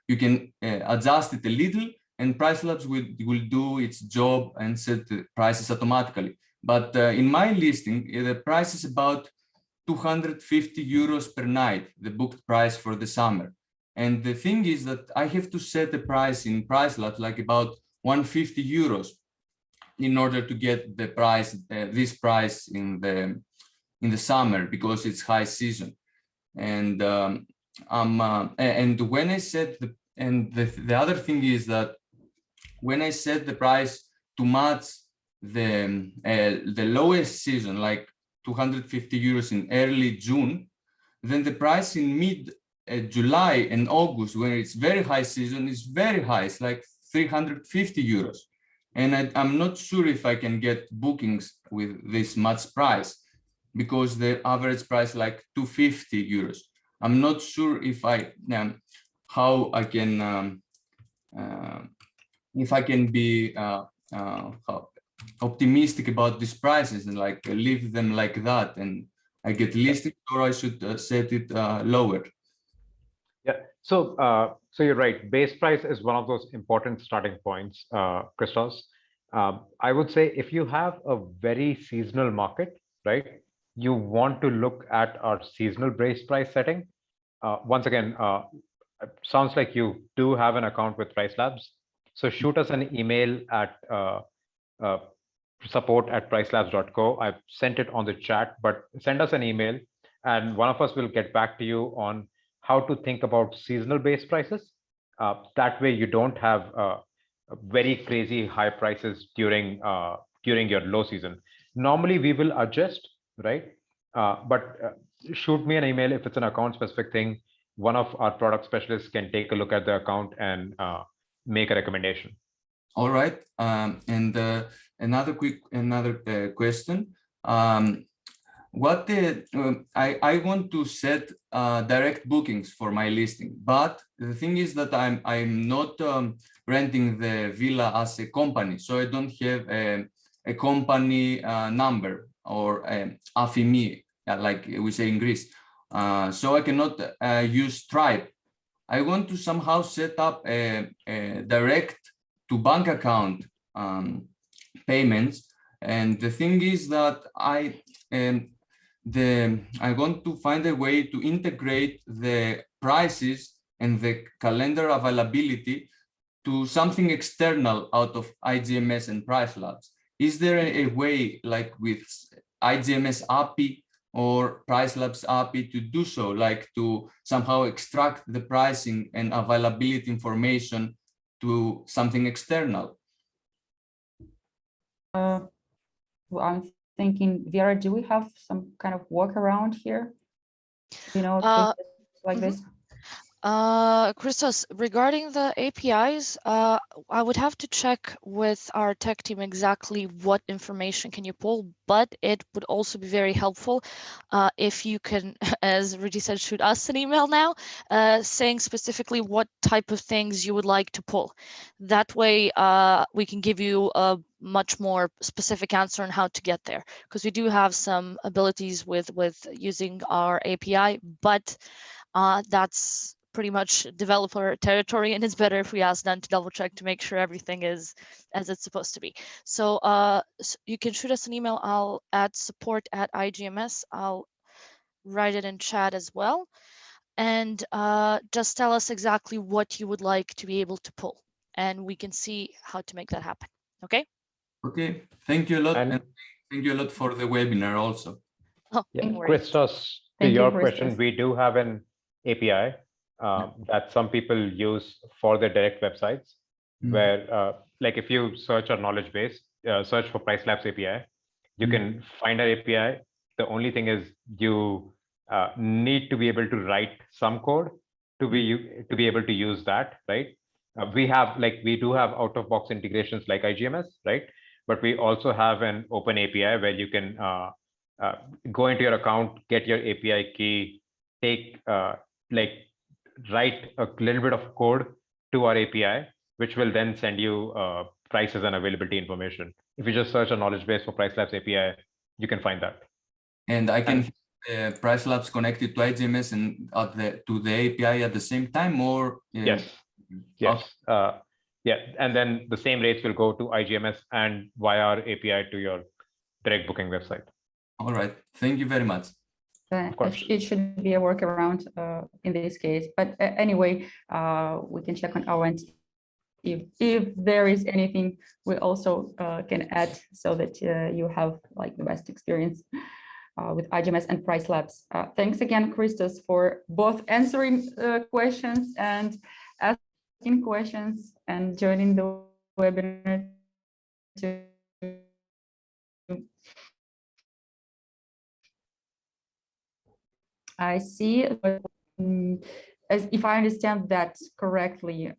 you can adjust it a little, and Pricelabs will do its job and set the prices automatically. But in my listing, the price is about 250 euros per night, the booked price for the summer. And the thing is that I have to set a price in Pricelabs like about 150 euros in order to get the price, this price in the summer, because it's high season. And and when I set the other thing is that when I set the price to match the lowest season, like 250 euros in early June, then the price in mid July and August, when it's very high season, is very high. It's like 350 euros. And I'm not sure if I can get bookings with this much price, because the average price like 250 euros. I'm not sure if how I can if I can be optimistic about these prices and like leave them like that and I get listed, or I should set it lower. Yeah, so you're right. Base price is one of those important starting points, Christos. I would say if you have a very seasonal market, right, you want to look at our seasonal base price setting. Once again, it sounds like you do have an account with Pricelabs. So shoot us an email at support@pricelabs.co. I've sent it on the chat, but send us an email and one of us will get back to you on how to think about seasonal base prices. That way you don't have very crazy high prices during your low season. Normally we will adjust, right? But shoot me an email if it's an account specific thing. One of our product specialists can take a look at the account and make a recommendation. All right, and another question. I want to set direct bookings for my listing, but the thing is that I'm not renting the villa as a company, so I don't have a company number or AFIMI, like we say in Greece. So I cannot use Stripe. I want to somehow set up a direct to bank account payments, and the thing is that I want to find a way to integrate the prices and the calendar availability to something external out of iGMS and Pricelabs. Is there a way, like with iGMS API or Pricelabs API, to do so, like to somehow extract the pricing and availability information to something external? Well, I'm thinking, Vera, do we have some kind of workaround here? You know, cases like this? Christos, regarding the APIs, I would have to check with our tech team exactly what information can you pull, but it would also be very helpful if you can, as Rudy said, shoot us an email now saying specifically what type of things you would like to pull. That way we can give you a much more specific answer on how to get there, because we do have some abilities with using our API, but that's pretty much developer territory, and it's better if we ask them to double check to make sure everything is as it's supposed to be. So, you can shoot us an email. I'll add support@iGMS. I'll write it in chat as well, and just tell us exactly what you would like to be able to pull, and we can see how to make that happen. Okay. Okay. Thank you a lot, and thank you a lot for the webinar also. Oh, yeah, Christos, to your question, we do have an API that some people use for their direct websites, where like if you search our knowledge base, search for Pricelabs API, you can find our API. The only thing is you need to be able to write some code to be able to use that, right? We do have out-of-box integrations like iGMS, right? But we also have an open API where you can go into your account, get your API key, take write a little bit of code to our API, which will then send you prices and availability information. If you just search a knowledge base for Pricelabs API, you can find that. And I can Pricelabs connected to iGMS and to the API at the same time, or yes. Yeah, and then the same rates will go to iGMS and via our API to your direct booking website. All right, thank you very much. It should be a workaround in this case, but anyway, we can check on our end if there is anything we also can add so that you have like the best experience with iGMS and Pricelabs. Thanks again, Christos, for both answering questions and asking questions and joining the webinar. I see. As if I understand that correctly,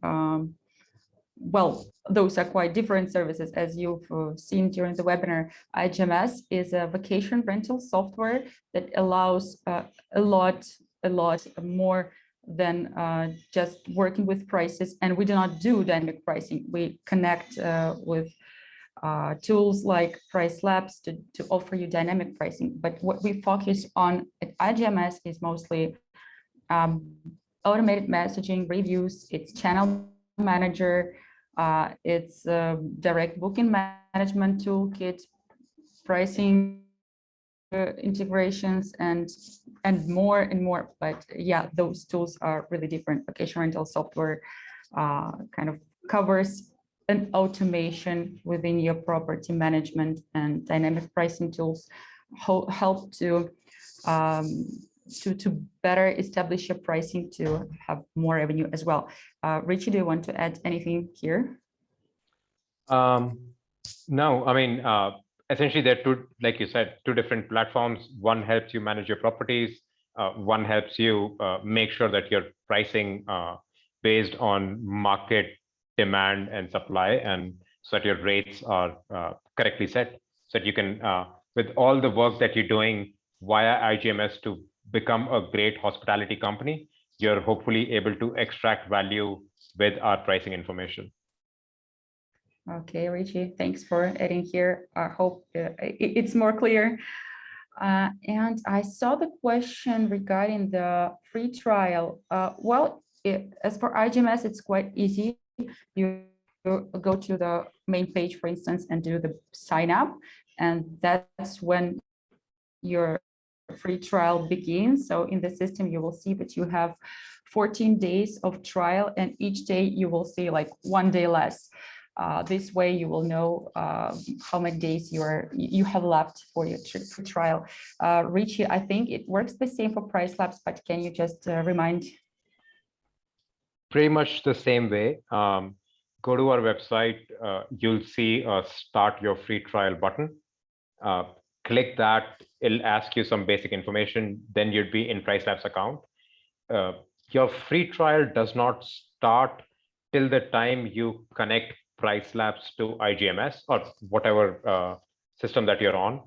well, those are quite different services, as you've seen during the webinar. iGMS is a vacation rental software that allows a lot more than just working with prices. And we do not do dynamic pricing. We connect with tools like Pricelabs to offer you dynamic pricing. But what we focus on at iGMS is mostly automated messaging, reviews, it's channel manager, it's direct booking management toolkit, pricing integrations, and more and more. But yeah, those tools are really different. Vacation rental software kind of covers an automation within your property management, and dynamic pricing tools help to better establish your pricing to have more revenue as well. Richie, do you want to add anything here? No, I mean, essentially they're two, like you said, two different platforms. One helps you manage your properties. One helps you make sure that you're pricing based on market demand and supply, and so that your rates are correctly set, so that you can, with all the work that you're doing via iGMS to become a great hospitality company, you're hopefully able to extract value with our pricing information. Okay, Richie, thanks for adding here. I hope it's more clear. And I saw the question regarding the free trial. Well, as for iGMS, it's quite easy. You go to the main page, for instance, and do the sign up, and that's when your free trial begins. So in the system, you will see that you have 14 days of trial, and each day you will see like 1 day less. This way you will know how many days you have left for your free trial. Richie, I think it works the same for Pricelabs, but can you just remind? Pretty much the same way. Go to our website, you'll see a start your free trial button. Click that, it'll ask you some basic information, then you'd be in Pricelabs account. Your free trial does not start till the time you connect Pricelabs to iGMS or whatever system that you're on.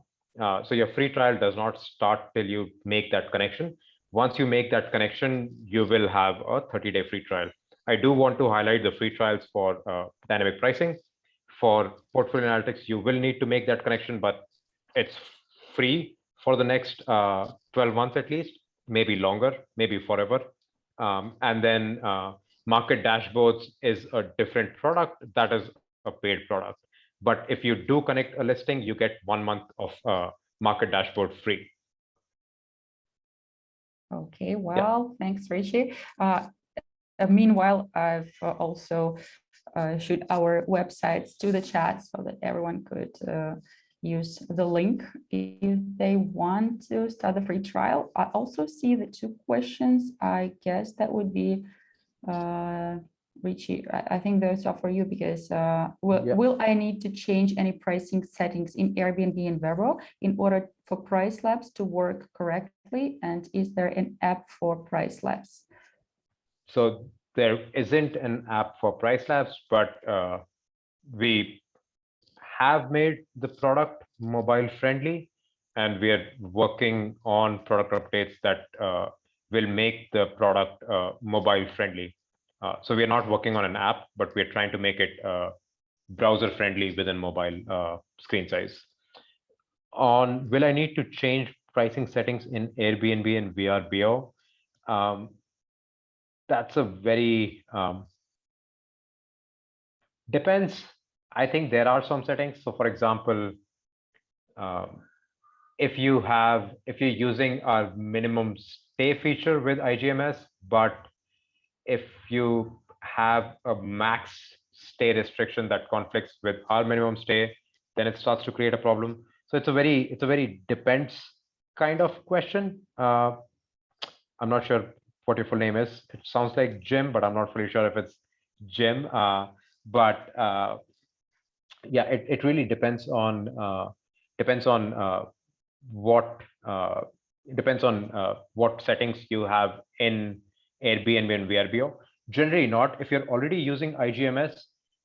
So your free trial does not start till you make that connection. Once you make that connection, you will have a 30-day free trial. I do want to highlight the free trials for dynamic pricing. For portfolio analytics, you will need to make that connection, but it's free for the next 12 months at least, maybe longer, maybe forever. And then market dashboards is a different product that is a paid product. But if you do connect a listing, you get 1 month of market dashboard free. Okay, well, thanks, Richie. Meanwhile, I've also shoot our websites to the chat so that everyone could use the link if they want to start the free trial. I also see the 2 questions. I guess that would be Richie. I think those are for you, because will I need to change any pricing settings in Airbnb and Vrbo in order for Pricelabs to work correctly? And is there an app for Pricelabs? So there isn't an app for Pricelabs, but we have made the product mobile friendly, and we are working on product updates that will make the product mobile friendly. So we are not working on an app, but we're trying to make it browser friendly within mobile screen size. On will I need to change pricing settings in Airbnb and VRBO? That's a very depends. I think there are some settings. So for example, if you're using our minimum stay feature with iGMS, but if you have a max stay restriction that conflicts with our minimum stay, then it starts to create a problem. So it's a very depends kind of question. I'm not sure what your full name is. It sounds like Jim, but I'm not fully sure if it's Jim. Yeah, it really depends on what it depends on what settings you have in Airbnb and VRBO. Generally not. If you're already using iGMS,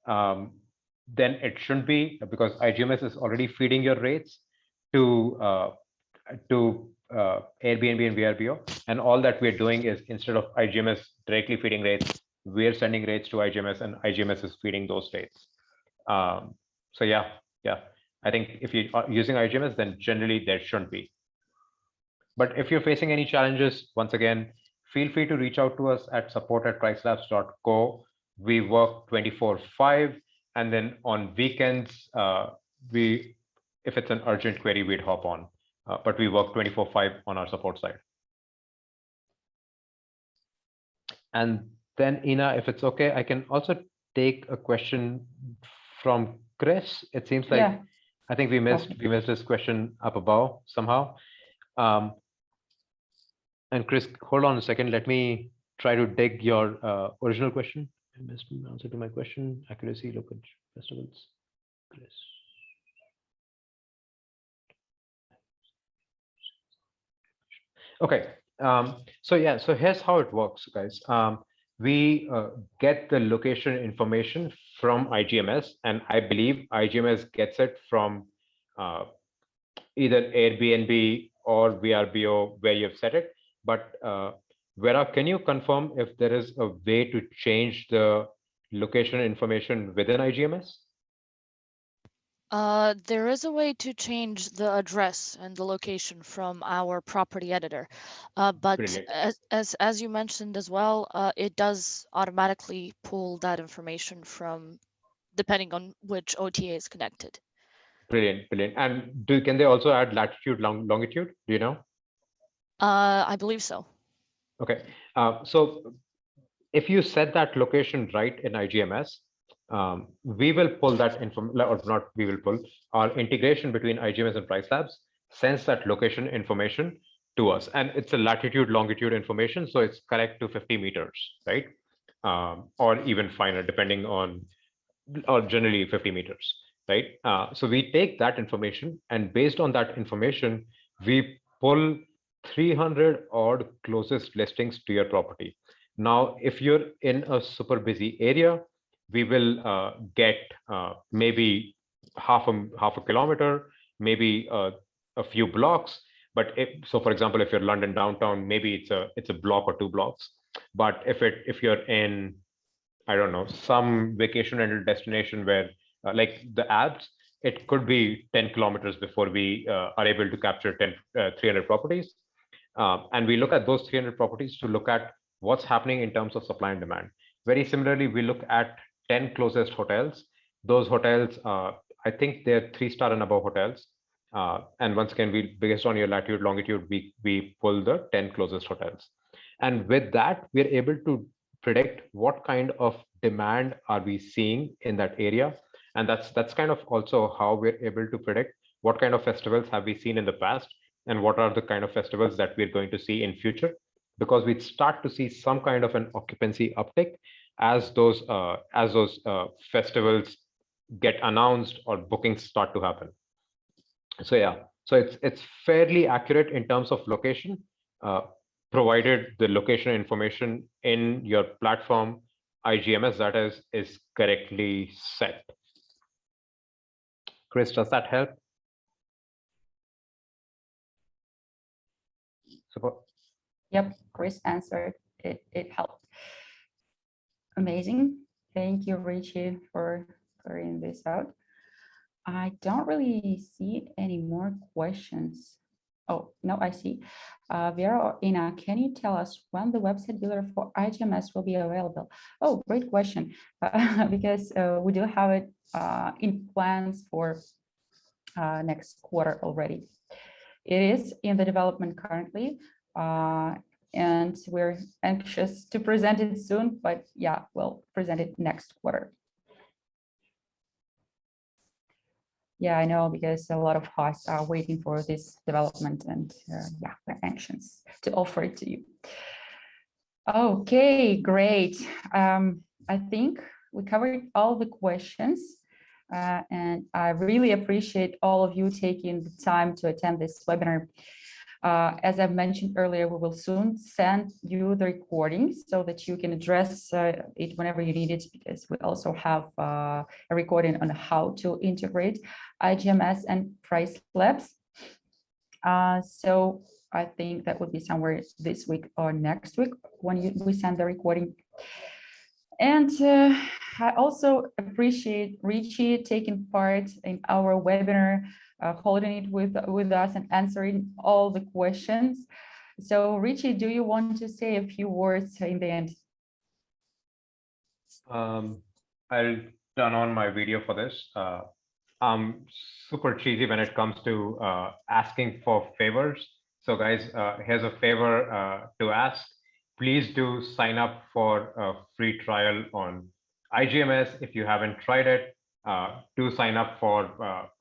then it shouldn't be, because iGMS is already feeding your rates to Airbnb and VRBO, and all that we're doing is, instead of iGMS directly feeding rates, we're sending rates to iGMS, and iGMS is feeding those rates. So yeah, I think if you are using iGMS, then generally there shouldn't be. But if you're facing any challenges, once again, feel free to reach out to us at support@pricelabs.co. We work 24/5, and then on weekends, if it's an urgent query, we'd hop on. But we work 24/5 on our support side. And then, Ina, if it's okay, I can also take a question from Chris. It seems like, yeah. I think we missed this question up above somehow. And Chris, hold on a second. Let me try to dig your original question. I missed an answer to my question. Accuracy, local festivals. Chris. Okay. So yeah, so here's how it works, guys. We get the location information from iGMS, and I believe iGMS gets it from either Airbnb or VRBO where you've set it. But Vera, can you confirm if there is a way to change the location information within iGMS? There is a way to change the address and the location from our property editor, but as you mentioned as well, it does automatically pull that information from depending on which OTA is connected. Brilliant. And can they also add latitude, longitude? Do you know? I believe so. Okay. So if you set that location right in iGMS, we will pull that information, or not, we will pull our integration between iGMS and Pricelabs, sends that location information to us. And it's a latitude, longitude information, so it's correct to 50 meters, right? Or even finer, depending on, or generally 50 meters, right? So we take that information, and based on that information, we pull 300 odd closest listings to your property. Now, if you're in a super busy area, we will get maybe half a kilometer, maybe a few blocks. But so, for example, if you're London downtown, maybe it's a block or 2 blocks. But if you're in, I don't know, some vacation rental destination where like the Alps, it could be 10 kilometers before we are able to capture 300 properties. And we look at those 300 properties to look at what's happening in terms of supply and demand. Very similarly, we look at 10 closest hotels. Those hotels, I think they're 3-star and above hotels. And once again, based on your latitude, longitude, we pull the 10 closest hotels. And with that, we're able to predict what kind of demand are we seeing in that area. And that's kind of also how we're able to predict what kind of festivals have we seen in the past, and what are the kind of festivals that we're going to see in future, because we start to see some kind of an occupancy uptick as those festivals get announced or bookings start to happen. So yeah, so it's fairly accurate in terms of location, provided the location information in your platform iGMS that is correctly set. Chris, does that help? Support? Yep, Chris answered. It helped. Amazing. Thank you, Richie, for clearing this out. I don't really see any more questions. Oh, no, I see. Vera or Ina, can you tell us when the website builder for iGMS will be available? Oh, great question. Because we do have it in plans for next quarter already. It is in the development currently, and we're anxious to present it soon, but yeah, we'll present it next quarter. Yeah, I know, because a lot of hosts are waiting for this development, and yeah, we're anxious to offer it to you. Okay, great. I think we covered all the questions, and I really appreciate all of you taking the time to attend this webinar. As I mentioned earlier, we will soon send you the recording so that you can address it whenever you need it, because we also have a recording on how to integrate iGMS and Pricelabs. So I think that would be somewhere this week or next week when we send the recording. And I also appreciate Richie taking part in our webinar, holding it with us and answering all the questions. So Richie, do you want to say a few words in the end? I'll turn on my video for this. I'm super cheesy when it comes to asking for favors. So guys, here's a favor to ask. Please do sign up for a free trial on iGMS if you haven't tried it. Do sign up for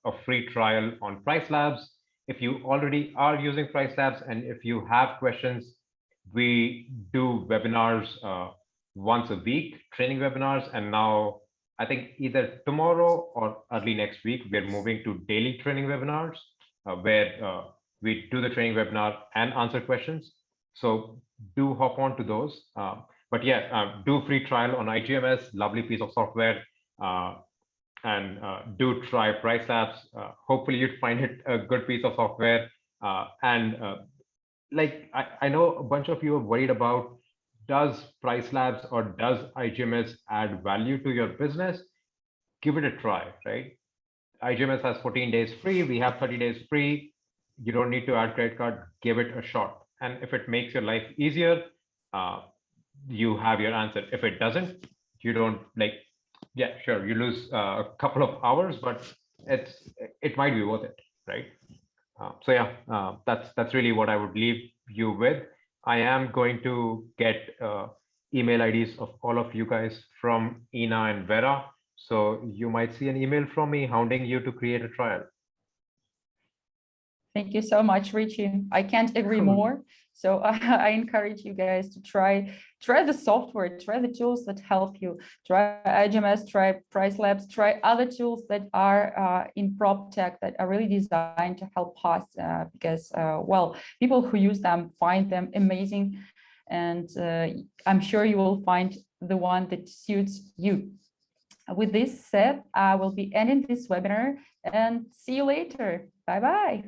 a free trial on Pricelabs. If you already are using Pricelabs and if you have questions, we do webinars once a week, training webinars, and now I think either tomorrow or early next week, we're moving to daily training webinars where we do the training webinar and answer questions. So do hop on to those. But yeah, do free trial on iGMS, lovely piece of software. And do try Pricelabs. Hopefully you'd find it a good piece of software. Like I know a bunch of you are worried about, does Pricelabs or does iGMS add value to your business? Give it a try, right? iGMS has 14 days free. We have 30 days free. You don't need to add credit card. Give it a shot. And if it makes your life easier, you have your answer. If it doesn't, you don't, like, yeah, sure, you lose a couple of hours, but it might be worth it, right? So yeah, that's really what I would leave you with. I am going to get email IDs of all of you guys from Ina and Vera. So you might see an email from me hounding you to create a trial. Thank you so much, Richie. I can't agree more. So I encourage you guys to try the software, try the tools that help you. Try iGMS, try Pricelabs, try other tools that are in prop tech that are really designed to help us because, well, people who use them find them amazing. And I'm sure you will find the one that suits you. With this said, I will be ending this webinar and see you later. Bye-bye.